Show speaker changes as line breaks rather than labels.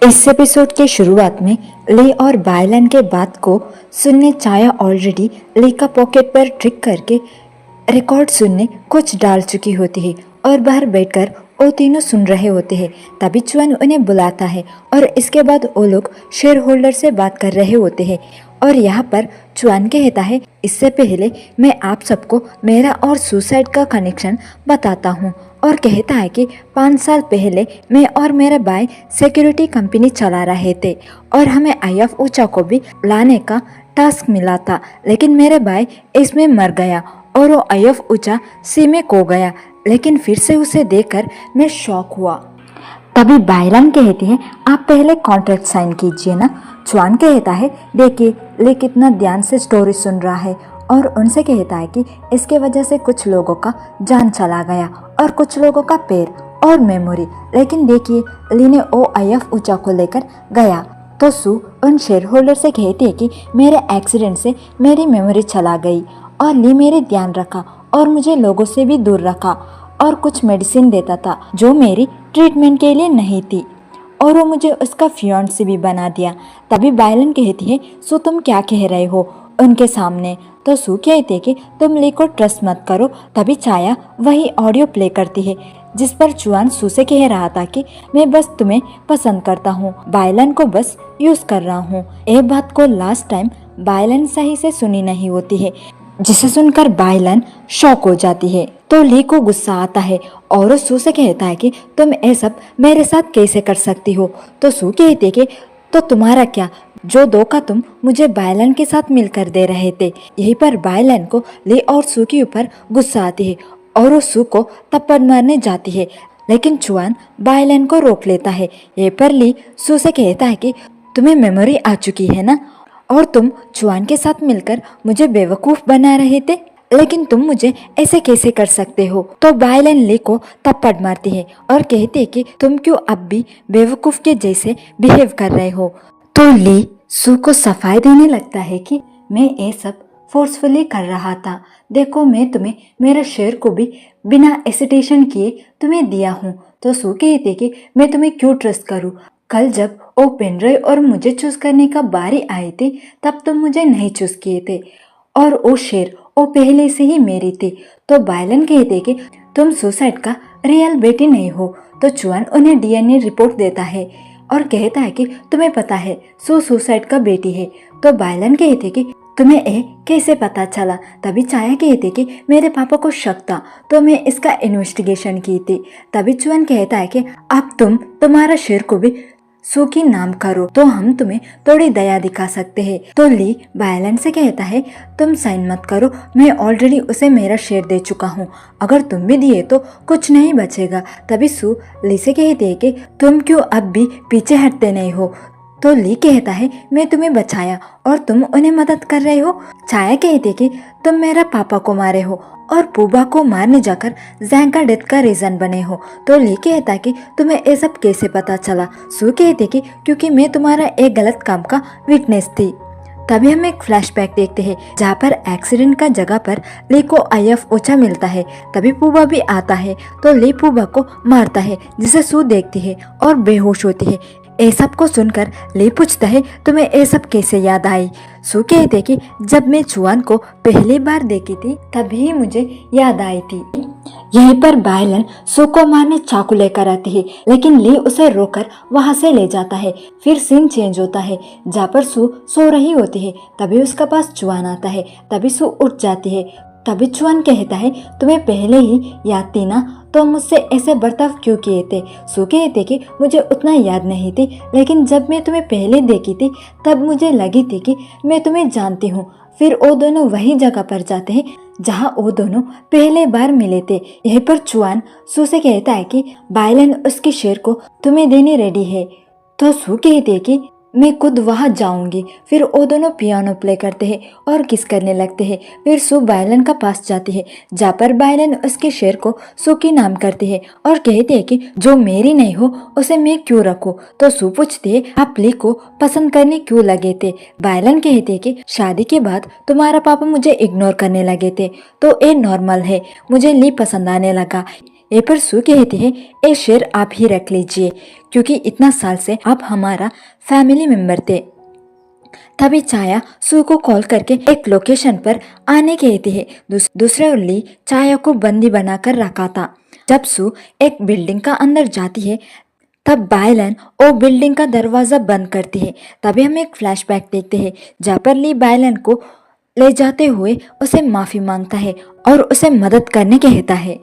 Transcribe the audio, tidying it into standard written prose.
इस एपिसोड के शुरुआत में ली और बायलन के बात को सुनने चाया ऑलरेडी ली का पॉकेट पर ट्रिक करके रिकॉर्ड सुनने कुछ डाल चुकी होती है और बाहर बैठकर वो तीनों सुन रहे होते हैं। तभी चुआन उन्हें बुलाता है और इसके बाद वो लोग शेयर होल्डर से बात कर रहे होते हैं। और यहाँ पर चुआन कहता है, इससे पहले मैं आप सबको मेरा और सुसाइड का कनेक्शन बताता हूँ। और कहता है कि 5 साल पहले मैं और मेरा भाई सिक्योरिटी कंपनी चला रहे थे और हमें आईएफ ऊंचा को भी लाने का टास्क मिला था, लेकिन मेरे भाई इसमें मर गया और वो आईएफ ऊंचा सी में खो गया। लेकिन फिर से उसे देखकर मैं शॉक हुआ। तभी बायरन कहती है, आप पहले कॉन्ट्रैक्ट साइन कीजिए ना। चुआन कहता है, देखिए ली कितना ध्यान से स्टोरी सुन रहा है और उनसे कहता है कि इसके वजह से कुछ लोगों का जान चला गया और कुछ लोगों का पैर और मेमोरी। लेकिन देखिए ली ने ओ आईएफ ऊंचा को लेकर गया। तो सू उन शेयर होल्डर से कहती है कि मेरे एक्सीडेंट से मेरी मेमोरी चला गई और ली मेरे ध्यान रखा और मुझे लोगों से भी दूर रखा और कुछ मेडिसिन देता था जो मेरी ट्रीटमेंट के लिए नहीं थी और वो मुझे उसका फियांसे भी बना दिया। तभी बायलन कहती है, सू तुम क्या कह रहे हो उनके सामने। तो सू कहती है कि तुम ली को ट्रस्ट मत करो। तभी चाया वही ऑडियो प्ले करती है जिस पर चुआन सू से कह रहा था कि मैं बस तुम्हें पसंद करता हूँ, बायलन को बस यूज कर रहा हूँ। ये बात को लास्ट टाइम बायलन सही से सुनी नहीं होती है, जिसे सुनकर बायलन शॉक हो जाती है। तो ली को गुस्सा आता है और सू से कहता है कि तुम ये सब मेरे साथ कैसे कर सकती हो। तो सू कहती है कि तो तुम्हारा क्या, जो धोखा तुम मुझे बायलन के साथ मिलकर दे रहे थे। यहीं पर बायलन को ली और सू के ऊपर गुस्सा आती है और वो सू को थप्पड़ मारने जाती है, लेकिन चुआन बायलन को रोक लेता है। यहीं पर ली सू से कहता है कि तुम्हें मेमोरी आ चुकी है ना और तुम चुआन के साथ मिलकर मुझे बेवकूफ बना रहे थे, लेकिन तुम मुझे ऐसे कैसे कर सकते हो। तो बायलन ली को थप्पड़ मारती है और कहती है कि तुम क्यों अब भी बेवकूफ के जैसे बिहेव कर रहे हो। तो ली सू को सफाई देने लगता है कि मैं ये सब फोर्सफुली कर रहा था। देखो मैं तुम्हें मेरा शेयर को भी बिना एसिटेशन किए तुम्हें दिया हूँ। तो सू कहती है कि मैं तुम्हें क्यों ट्रस्ट करूँ। कल जब ओ पेनड्राइव और मुझे चूज करने का बारी आई थी तब तुम मुझे नहीं चूज किए थे और ओ शेर ओ पहले से ही मेरी थी। तो बायलन कहते कि तुम सुसाइड का रियल बेटी नहीं हो। तो चुआन उन्हें डीएनए रिपोर्ट देता है और कहता है कि तुम्हें पता है सू सुसाइड का बेटी है। तो बायलन कहते कि तुम्हें ये कैसे पता चला। तभी चाया कहते कि मेरे पापा को शक था तो मैं इसका इन्वेस्टिगेशन की थी। तभी चुआन कहता है कि अब तुम्हारा शेर को भी सू की नाम करो तो हम तुम्हें थोड़ी दया दिखा सकते हैं। तो ली बायलन से कहता है, तुम साइन मत करो, मैं ऑलरेडी उसे मेरा शेयर दे चुका हूँ, अगर तुम भी दिए तो कुछ नहीं बचेगा। तभी सू ली से कहती है कि तुम क्यों अब भी पीछे हटते नहीं हो। तो ली कहता है, मैं तुम्हें बचाया और तुम उन्हें मदद कर रहे हो। चाया कहती कि तुम मेरा पापा को मारे हो और पूबा को मारने जाकर जैंग का डेथ का रीजन बने हो। तो ली कहता कि तुम्हें ये सब कैसे पता चला। सू कहती कि क्योंकि मैं तुम्हारा एक गलत काम का विटनेस थी। तभी हम एक फ्लैशबैक देखते हैं जहाँ पर एक्सीडेंट का जगह पर ली को आईएफ ऊंचा मिलता है। तभी पूबा भी आता है तो ली पूबा को मारता है, जिसे सू देखती है और बेहोश होती है। ये सब को सुनकर ली पूछता है, तुम्हें ये सब कैसे याद आई। सू कहते कि जब मैं चुआन को पहली बार देखी थी तभी मुझे याद आई थी। यहीं पर बायलन सू को मारने चाकू लेकर आती है, लेकिन ली उसे रोककर वहां से ले जाता है। फिर सीन चेंज होता है जहाँ पर सू सो रही होती है। तभी उसके पास चुआन आता है। तभी सू उठ जाती है। तभी चुआन कहता है, तुम्हें पहले ही याद थी ना, तो मुझसे ऐसे बर्ताव क्यों किए थे। सू कहते कि मुझे उतना याद नहीं थी, लेकिन जब मैं तुम्हें पहले देखी थी तब मुझे लगी थी कि मैं तुम्हें जानती हूँ। फिर वो दोनों वही जगह पर जाते हैं जहाँ वो दोनों पहले बार मिले थे। यहीं पर चुआन सू से कहता है कि बायलन उसके शेर को तुम्हें देने रेडी है। तो सू कहते कि मैं खुद वहां जाऊंगी। फिर वो दोनों पियानो प्ले करते हैं और किस करने लगते हैं। फिर सू बायलन का पास जाती है जहाँ पर बायलन उसके शेर को सू की नाम करती है और कहते हैं कि जो मेरी नहीं हो उसे मैं क्यों रखूं। तो सू पूछती है, आप ली को पसंद करने क्यों लगे थे। बायलन कहते हैं कि शादी के बाद तुम्हारा पापा मुझे इग्नोर करने लगे थे तो ये नॉर्मल है, मुझे ली पसंद आने लगा। ये पर सू कहती है, ये शेर आप ही रख लीजिए क्योंकि इतना साल से आप हमारा फैमिली मेंबर थे। तभी चाया सू को कॉल करके एक लोकेशन पर आने कहती है। दूसरे ओर ली चाया को बंदी बनाकर रखा था। जब सू एक बिल्डिंग का अंदर जाती है तब बायलन वो बिल्डिंग का दरवाजा बंद करती है। तभी हम एक फ्लैशबैक देखते हैं जहाँ पर ली बायलन को ले जाते हुए उसे माफी मांगता है और उसे मदद करने कहता है।